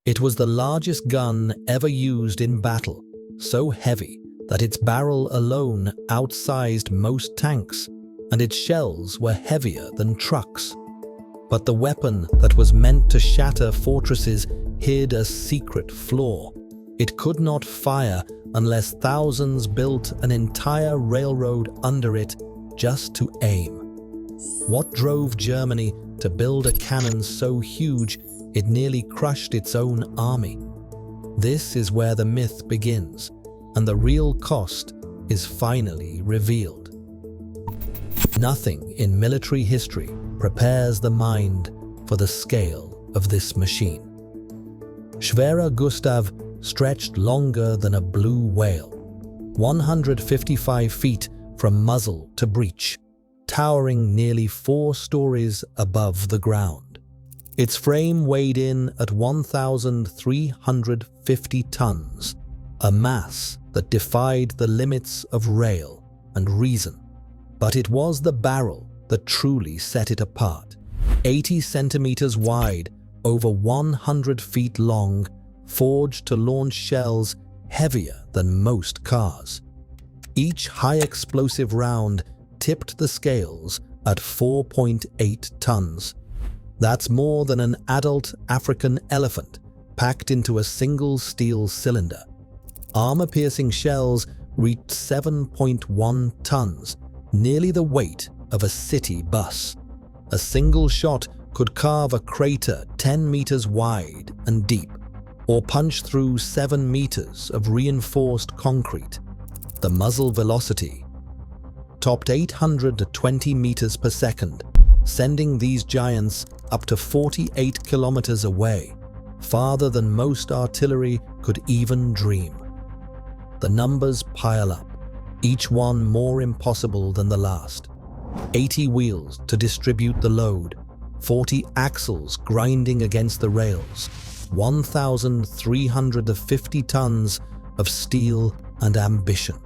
It was the largest gun ever used in battle, so heavy that its barrel alone outsized most tanks, and its shells were heavier than trucks. But the weapon that was meant to shatter fortresses hid a secret flaw. It could not fire unless thousands built an entire railroad under it just to aim. What drove Germany to build a cannon so huge it nearly crushed its own army? This is where the myth begins, and the real cost is finally revealed. Nothing in military history prepares the mind for the scale of this machine. Schwerer Gustav stretched longer than a blue whale, 155 feet from muzzle to breech, towering nearly 4 stories above the ground. Its frame weighed in at 1,350 tons, a mass that defied the limits of rail and reason. But it was the barrel that truly set it apart. 80 centimeters wide, over 100 feet long, forged to launch shells heavier than most cars. Each high-explosive round tipped the scales at 4.8 tons. That's more than an adult African elephant packed into a single steel cylinder. Armor-piercing shells reached 7.1 tons, nearly the weight of a city bus. A single shot could carve a crater 10 meters wide and deep, or punch through 7 meters of reinforced concrete. The muzzle velocity topped 820 meters per second, sending these giants up to 48 kilometers away, farther than most artillery could even dream. The numbers pile up, each one more impossible than the last. 80 wheels to distribute the load, 40 axles grinding against the rails, 1,350 tons of steel and ambition.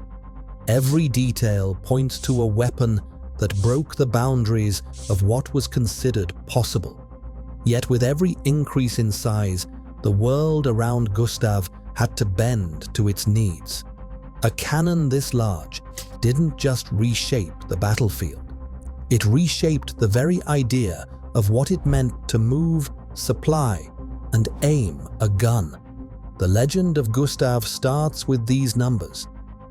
Every detail points to a weapon that broke the boundaries of what was considered possible. Yet with every increase in size, the world around Gustav had to bend to its needs. A cannon this large didn't just reshape the battlefield. It reshaped the very idea of what it meant to move, supply, and aim a gun. The legend of Gustav starts with these numbers,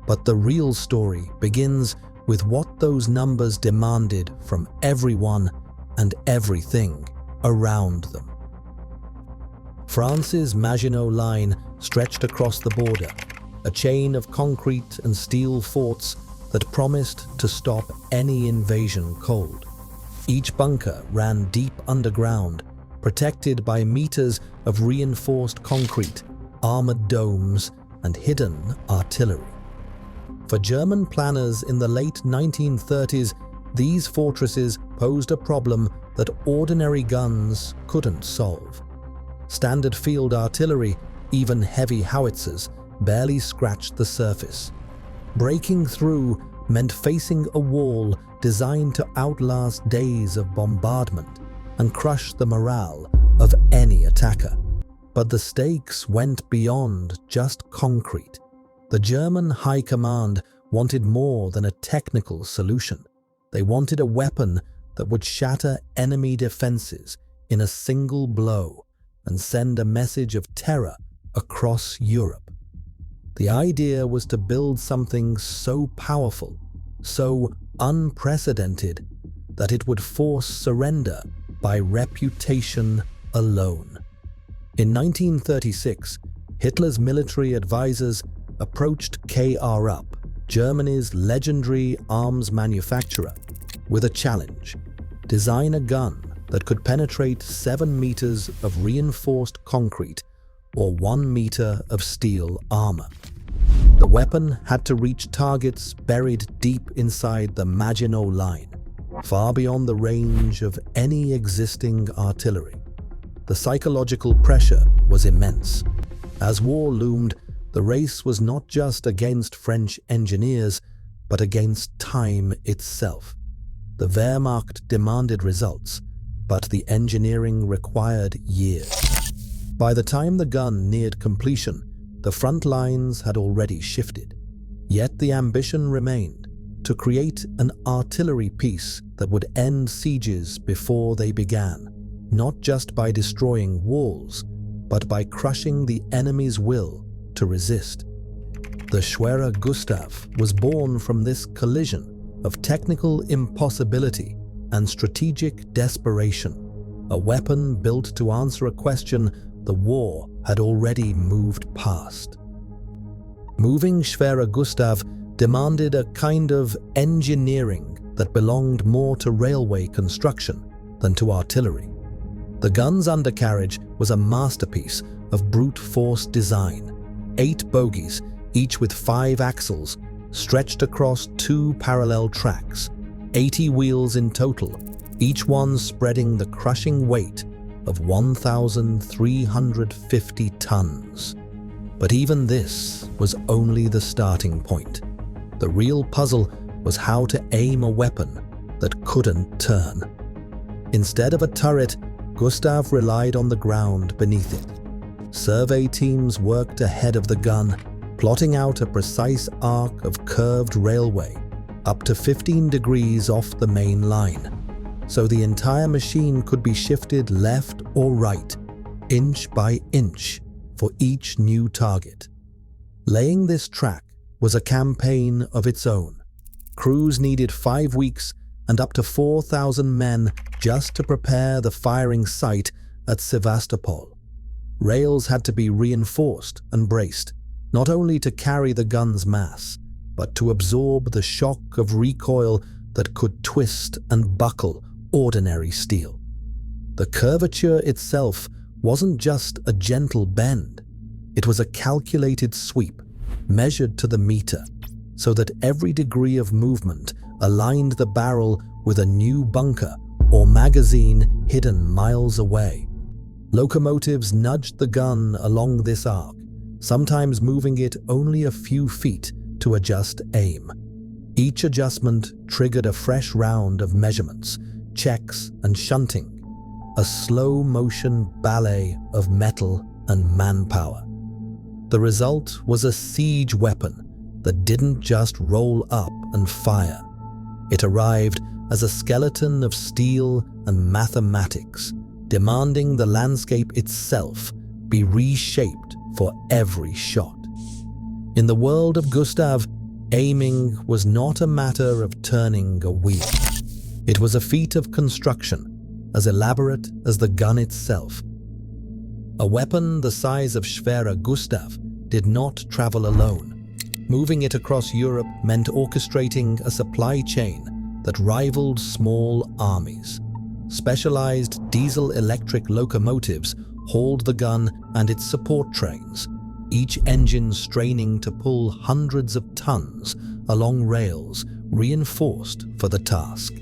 but the real story begins with what those numbers demanded from everyone and everything around them. France's Maginot Line stretched across the border, a chain of concrete and steel forts that promised to stop any invasion cold. Each bunker ran deep underground, protected by meters of reinforced concrete, armored domes, and hidden artillery. For German planners in the late 1930s, these fortresses posed a problem that ordinary guns couldn't solve. Standard field artillery, even heavy howitzers, barely scratched the surface. Breaking through meant facing a wall designed to outlast days of bombardment and crush the morale of any attacker. But the stakes went beyond just concrete. The German High Command wanted more than a technical solution. They wanted a weapon that would shatter enemy defenses in a single blow and send a message of terror across Europe. The idea was to build something so powerful, so unprecedented, that it would force surrender by reputation alone. In 1936, Hitler's military advisors approached K.R. Upp, Germany's legendary arms manufacturer, with a challenge: design a gun that could penetrate 7 meters of reinforced concrete or 1 meter of steel armor. The weapon had to reach targets buried deep inside the Maginot Line, far beyond the range of any existing artillery. The psychological pressure was immense. As war loomed, the race was not just against French engineers, but against time itself. The Wehrmacht demanded results, but the engineering required years. By the time the gun neared completion, the front lines had already shifted. Yet the ambition remained to create an artillery piece that would end sieges before they began, not just by destroying walls, but by crushing the enemy's will to resist. The Schwerer Gustav was born from this collision of technical impossibility and strategic desperation, a weapon built to answer a question the war had already moved past. Moving Schwerer Gustav demanded a kind of engineering that belonged more to railway construction than to artillery. The gun's undercarriage was a masterpiece of brute force design. 8 bogies, each with 5 axles, stretched across 2 parallel tracks, 80 wheels in total, each one spreading the crushing weight of 1,350 tons. But even this was only the starting point. The real puzzle was how to aim a weapon that couldn't turn. Instead of a turret, Gustav relied on the ground beneath it. Survey teams worked ahead of the gun, plotting out a precise arc of curved railway up to 15 degrees off the main line, so the entire machine could be shifted left or right, inch by inch, for each new target. Laying this track was a campaign of its own. Crews needed 5 weeks and up to 4,000 men just to prepare the firing site at Sevastopol. Rails had to be reinforced and braced, not only to carry the gun's mass, but to absorb the shock of recoil that could twist and buckle ordinary steel. The curvature itself wasn't just a gentle bend. It was a calculated sweep, measured to the meter, so that every degree of movement aligned the barrel with a new bunker or magazine hidden miles away. Locomotives nudged the gun along this arc, sometimes moving it only a few feet to adjust aim. Each adjustment triggered a fresh round of measurements, checks and shunting, a slow-motion ballet of metal and manpower. The result was a siege weapon that didn't just roll up and fire. It arrived as a skeleton of steel and mathematics, demanding the landscape itself be reshaped for every shot. In the world of Gustav, aiming was not a matter of turning a wheel. It was a feat of construction, as elaborate as the gun itself. A weapon the size of Schwerer Gustav did not travel alone. Moving it across Europe meant orchestrating a supply chain that rivaled small armies. Specialized diesel-electric locomotives hauled the gun and its support trains, each engine straining to pull hundreds of tons along rails reinforced for the task.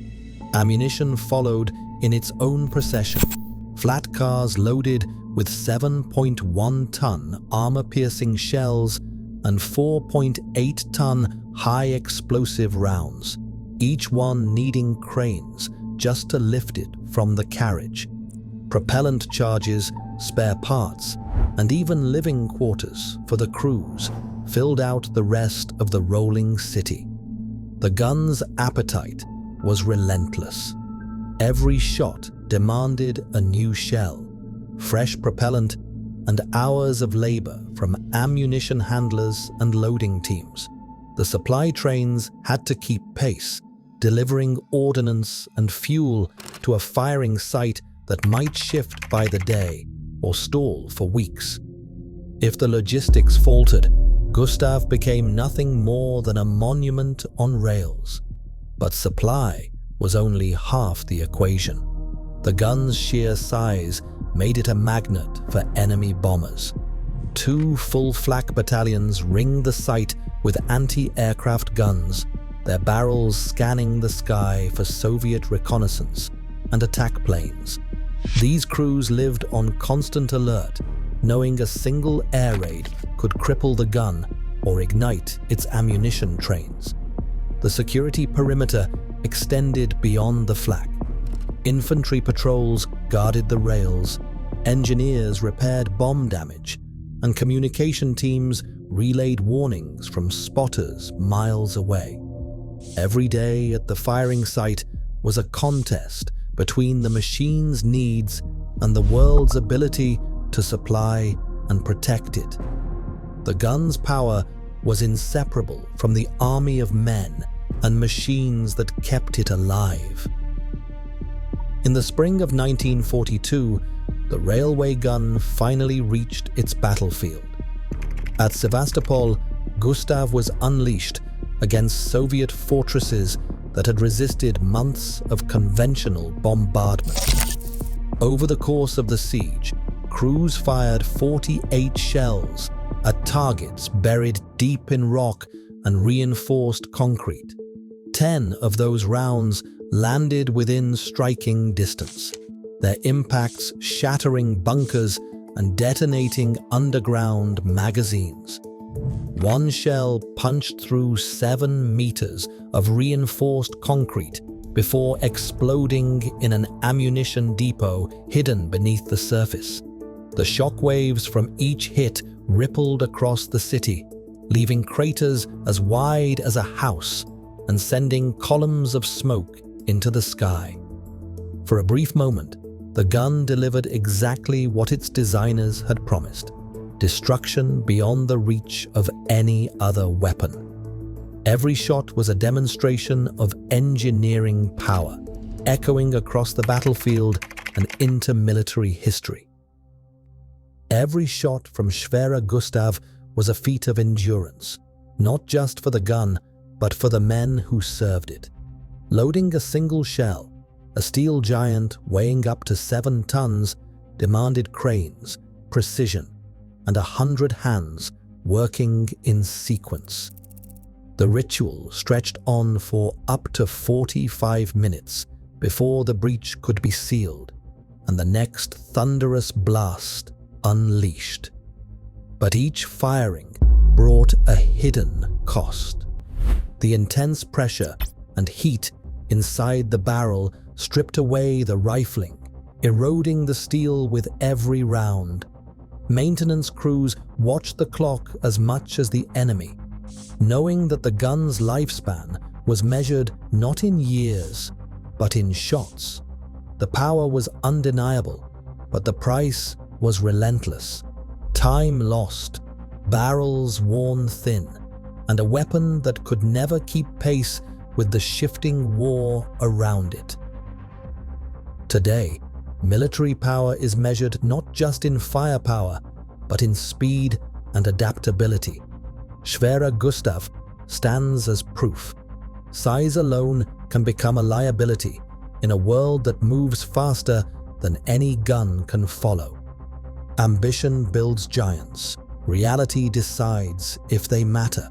Ammunition followed in its own procession, flat cars loaded with 7.1-ton armor-piercing shells and 4.8-ton high-explosive rounds, each one needing cranes just to lift it from the carriage. Propellant charges, spare parts, and even living quarters for the crews filled out the rest of the rolling city. The gun's appetite was relentless. Every shot demanded a new shell, fresh propellant, and hours of labor from ammunition handlers and loading teams. The supply trains had to keep pace, delivering ordnance and fuel to a firing site that might shift by the day or stall for weeks. If the logistics faltered, Gustav became nothing more than a monument on rails. But supply was only half the equation. The gun's sheer size made it a magnet for enemy bombers. 2 full flak battalions ringed the site with anti-aircraft guns, their barrels scanning the sky for Soviet reconnaissance and attack planes. These crews lived on constant alert, knowing a single air raid could cripple the gun or ignite its ammunition trains. The security perimeter extended beyond the flak. Infantry patrols guarded the rails, Engineers repaired bomb damage, and communication teams relayed warnings from spotters miles away. Every day at the firing site was a contest between the machine's needs and the world's ability to supply and protect it. The gun's power was inseparable from the army of men and machines that kept it alive. In the spring of 1942, the railway gun finally reached its battlefield. At Sevastopol, Gustav was unleashed against Soviet fortresses that had resisted months of conventional bombardment. Over the course of the siege, crews fired 48 shells at targets buried deep in rock and reinforced concrete. 10 of those rounds landed within striking distance, their impacts shattering bunkers and detonating underground magazines. One shell punched through 7 meters of reinforced concrete before exploding in an ammunition depot hidden beneath the surface. The shockwaves from each hit rippled across the city, leaving craters as wide as a house and sending columns of smoke into the sky. For a brief moment, the gun delivered exactly what its designers had promised: destruction beyond the reach of any other weapon. Every shot was a demonstration of engineering power, echoing across the battlefield and into military history. Every shot from Schwerer Gustav was a feat of endurance, not just for the gun, but for the men who served it. Loading a single shell, a steel giant weighing up to 7 tons, demanded cranes, precision, and 100 hands working in sequence. The ritual stretched on for up to 45 minutes before the breach could be sealed and the next thunderous blast unleashed. But each firing brought a hidden cost. The intense pressure and heat inside the barrel stripped away the rifling, eroding the steel with every round. Maintenance crews watched the clock as much as the enemy, knowing that the gun's lifespan was measured not in years, but in shots. The power was undeniable, but the price was relentless. Time lost, barrels worn thin, and a weapon that could never keep pace with the shifting war around it. Today, military power is measured not just in firepower, but in speed and adaptability. Schwerer Gustav stands as proof. Size alone can become a liability in a world that moves faster than any gun can follow. Ambition builds giants. Reality decides if they matter.